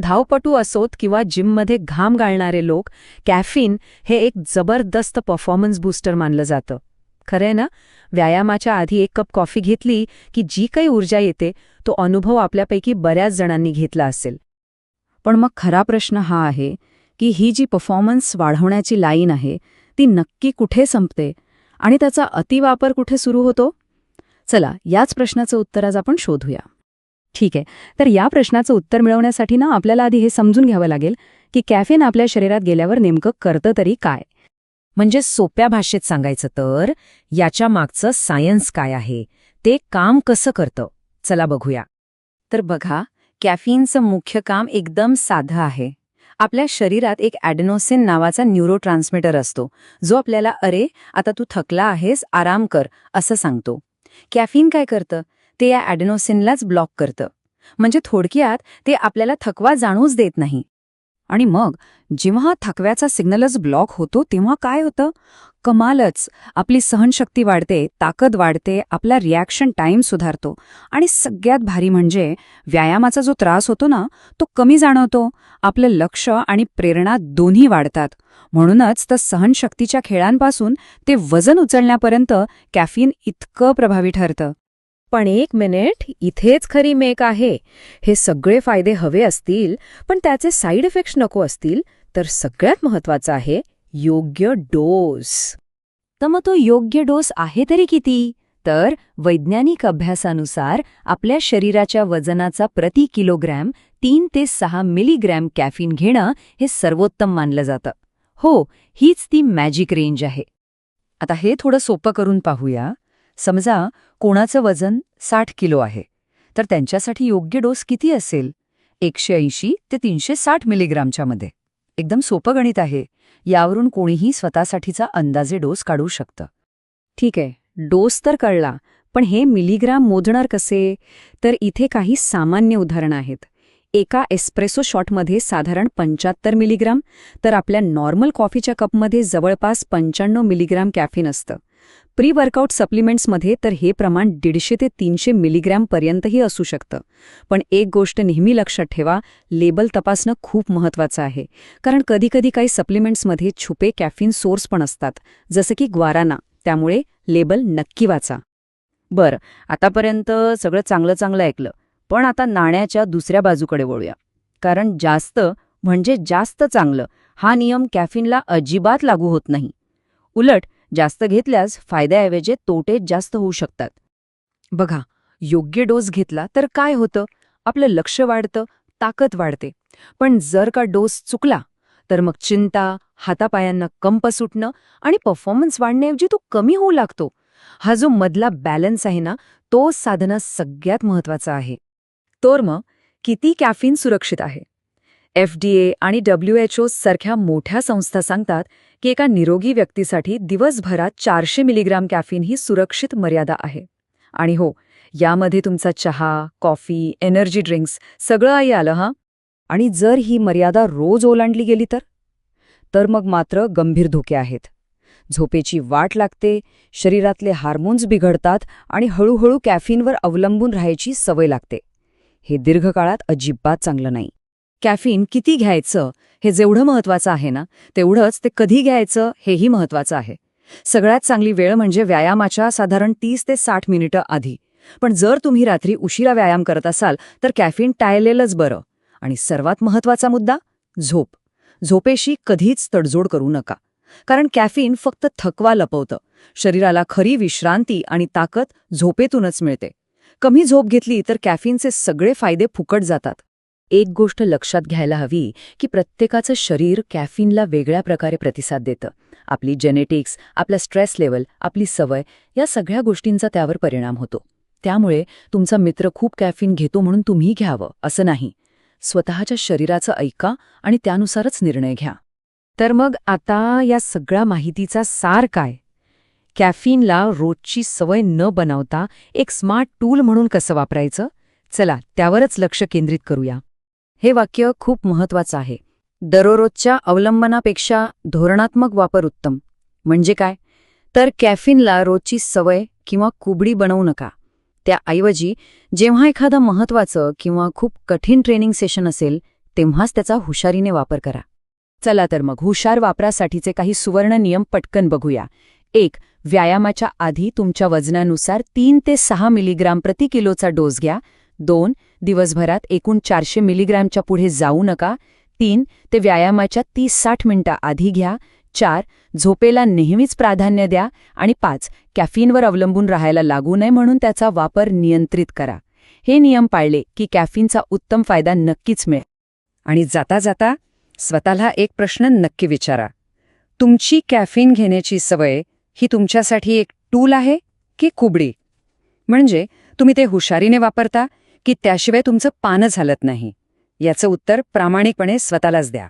धावपटू असोत किंवा जिममध्ये घाम गाळणारे लोक, कॅफीन हे एक जबरदस्त परफॉर्मन्स बूस्टर मानलं जातं. खरंय ना, व्यायामाच्या आधी 1 कप कॉफी घेतली की जी काही ऊर्जा येते तो अनुभव आपल्यापैकी बऱ्याच जणांनी घेतला असेल. पण मग खरा प्रश्न हा आहे की ही जी परफॉर्मन्स वाढवण्याची लाईन आहे ती नक्की कुठे संपते आणि त्याचा अतिवापर कुठे सुरू होतो? चला, याच प्रश्नाचं उत्तर आज आपण शोधूया. ठीक आहे, तर या प्रश्नाचं उत्तर मिळवण्यासाठी ना आपल्याला आधी हे समजून घ्यावं लागेल की कॅफेन आपल्या शरीरात गेल्यावर नेमकं करतं तरी काय. म्हणजे सोप्या भाषेत सांगायचं तर याच्या मागचं सायन्स काय आहे, ते काम कसं करतं, चला बघूया. तर बघा, कॅफीनचं मुख्य काम एकदम साधं आहे. आपल्या शरीरात एक ॲडेनोसिन नावाचा न्यूरोट्रान्समीटर असतो, जो आपल्याला अरे आता तू थकला आहेस, आराम कर असं सांगतो. कॅफीन काय करतं, ते या ॲडेनोसिनलाच ब्लॉक करतं. म्हणजे थोडक्यात ते आपल्याला थकवा जाणूच देत नाही. आणि मग जेव्हा थकव्याचा सिग्नलच ब्लॉक होतो तेव्हा काय होतं? कमालच, आपली सहनशक्ती वाढते, ताकद वाढते, आपला रिॲक्शन टाईम सुधारतो आणि सगळ्यात भारी म्हणजे व्यायामाचा जो त्रास होतो ना तो कमी जाणवतो. आपलं लक्ष आणि प्रेरणा दोन्ही वाढतात. म्हणूनच तर सहनशक्तीच्या खेळांपासून ते वजन उचलण्यापर्यंत कॅफीन इतकं प्रभावी ठरतं. पण 1 मिनिट, इथेच खरी मेक आहे. हे सगळे फायदे हवे असतील पण त्याचे साईड इफेक्ट्स नको असतील तर सगळ्यात महत्त्वाचं आहे योग्य डोस. तर मग तो योग्य डोस आहे तरी किती? तर वैज्ञानिक अभ्यासानुसार आपल्या शरीराच्या वजनाचा प्रति किलोग्रॅम 3 ते 6 मिलीग्रॅम कॅफीन घेणं हे सर्वोत्तम मानलं जातं. हो, हीच ती मॅजिक रेंज आहे. आता हे थोडं सोपं करून पाहूया. समजा कोणाचं वजन 60 किलो आहे, तर त्यांच्यासाठी योग्य डोस किती असेल? 180 ते 360 मिलीग्रामच्या मध्ये. एकदम सोपं गणित आहे. यावरून कोणीही स्वतःसाठीचा अंदाजे डोस काढू शकतं. ठीक आहे, डोस तर कळला, पण हे मिलीग्राम मोजणार कसे? तर इथे काही सामान्य उदाहरणं आहेत. एका एस्प्रेसो शॉटमध्ये साधारण 75 मिलीग्राम, तर आपल्या नॉर्मल कॉफीच्या कपमध्ये जवळपास 95 मिलीग्राम कॅफीन असतं. प्री वर्कआउट सप्लिमेंट्समध्ये तर हे प्रमाण 150 ते 300 मिलीग्रॅमपर्यंतही असू शकतं. पण एक गोष्ट नेहमी लक्षात ठेवा, लेबल तपासणं खूप महत्त्वाचं आहे. कारण कधीकधी काही सप्लिमेंट्समध्ये छुपे कॅफीन सोर्स पण असतात, जसं की ग्वाराना. त्यामुळे लेबल नक्की वाचा. बरं, आतापर्यंत सगळं चांगलं ऐकलं. पण आता नाण्याच्या दुसऱ्या बाजूकडे वळूया. कारण जास्त म्हणजे जास्त चांगलं हा नियम कॅफीनला अजिबात लागू होत नाही. उलट जास्त घेतल्यास फायद्याऐवजी तोटे जास्त होऊ शकतात. बघा, योग्य डोस घेतला तर काय होतं? आपलं लक्ष वाढतं, ताकद वाढते. पण जर का डोस चुकला तर मग चिंता, हातापायांना कंप सुटणं आणि परफॉर्मन्स वाढण्याऐवजी तो कमी होऊ लागतो. हा जो मधला बॅलन्स आहे ना, तो साधणं सगळ्यात महत्त्वाचा आहे. तर मग किती कॅफीन सुरक्षित आहे? FDA आणि WHO सारख्या मोठ्या संस्था सांगतात की एका निरोगी व्यक्तीसाठी दिवसभरात 400 मिलीग्राम कॅफीन ही सुरक्षित मर्यादा आहे. आणि हो, यामध्ये तुमचा चहा, कॉफी, एनर्जी ड्रिंक्स सगळंही आलं हां. आणि जर ही मर्यादा रोज ओलांडली गेली तर मग मात्र गंभीर धोके आहेत. झोपेची वाट लागते, शरीरातले हार्मोन्स बिघडतात आणि हळूहळू कॅफीनवर अवलंबून राहायची सवय लागते. हे दीर्घकाळात अजिबात चांगलं नाही. कॅफीन किती घ्यायचं हे जेवढं महत्त्वाचं आहे ना, तेवढंच ते कधी घ्यायचं हेही महत्त्वाचं आहे. सगळ्यात चांगली वेळ म्हणजे व्यायामाच्या साधारण 30 ते 60 मिनिटं आधी. पण जर तुम्ही रात्री उशिरा व्यायाम करत असाल तर कॅफीन टाळलेलंच बरं. आणि सर्वात महत्त्वाचा मुद्दा, झोप. झोपेशी कधीच तडजोड करू नका. कारण कॅफीन फक्त थकवा लपवतं. शरीराला खरी विश्रांती आणि ताकद झोपेतूनच मिळते. कमी झोप घेतली तर कॅफीनचे सगळे फायदे फुकट जातात. एक गोष्ट लक्षात घ्यायला हवी की प्रत्येकाचं शरीर कॅफीनला वेगळ्या प्रकारे प्रतिसाद देतं. आपली जेनेटिक्स, आपला स्ट्रेस लेवल, आपली सवय या सगळ्या गोष्टींचा त्यावर परिणाम होतो. त्यामुळे तुमचा मित्र खूप कॅफीन घेतो म्हणून तुम्ही घ्यावं असं नाही. स्वतःच्या शरीराचं ऐका आणि त्यानुसारच निर्णय घ्या. तर मग आता या सगळ्या माहितीचा सार काय? कॅफीनला रोजची सवय न बनवता एक स्मार्ट टूल म्हणून कसं वापरायचं? चला, त्यावरच लक्ष केंद्रित करूया. हे वाक्य खूप महत्त्वाचं आहे. दररोजच्या अवलंबनापेक्षा धोरणात्मक वापर उत्तम. म्हणजे काय? तर कॅफीनला रोजची सवय किंवा कुबडी बनवू नका. त्याऐवजी जेव्हा एखादं महत्त्वाचं किंवा खूप कठीण ट्रेनिंग सेशन असेल तेव्हाच त्याचा हुशारीने वापर करा. चला तर मग हुशार वापरासाठीचे काही सुवर्ण नियम पटकन बघूया. 1. व्यायामाच्या आधी तुमच्या वजनानुसार 3 ते 6 मिलीग्राम प्रति किलोचा डोस घ्या. 2. दिवसभरात एकूण 400 मिलीग्रॅमच्या पुढे जाऊ नका. 3. ते व्यायामाच्या 30-60 मिनिटं आधी घ्या. 4. झोपेला नेहमीच प्राधान्य द्या. आणि 5. कॅफीनवर अवलंबून राहायला लागू नये म्हणून त्याचा वापर नियंत्रित करा. हे नियम पाळले की कॅफीनचा उत्तम फायदा नक्कीच मिळेल. आणि जाता जाता स्वतःला एक प्रश्न नक्की विचारा. तुमची कॅफीन घेण्याची सवय ही तुमच्यासाठी एक टूल आहे की कुबडी? म्हणजे तुम्ही ते हुशारीने वापरता की त्याशिवाय तुमचं पानच हलत नाही? याचं उत्तर प्रामाणिकपणे स्वतःलाच द्या.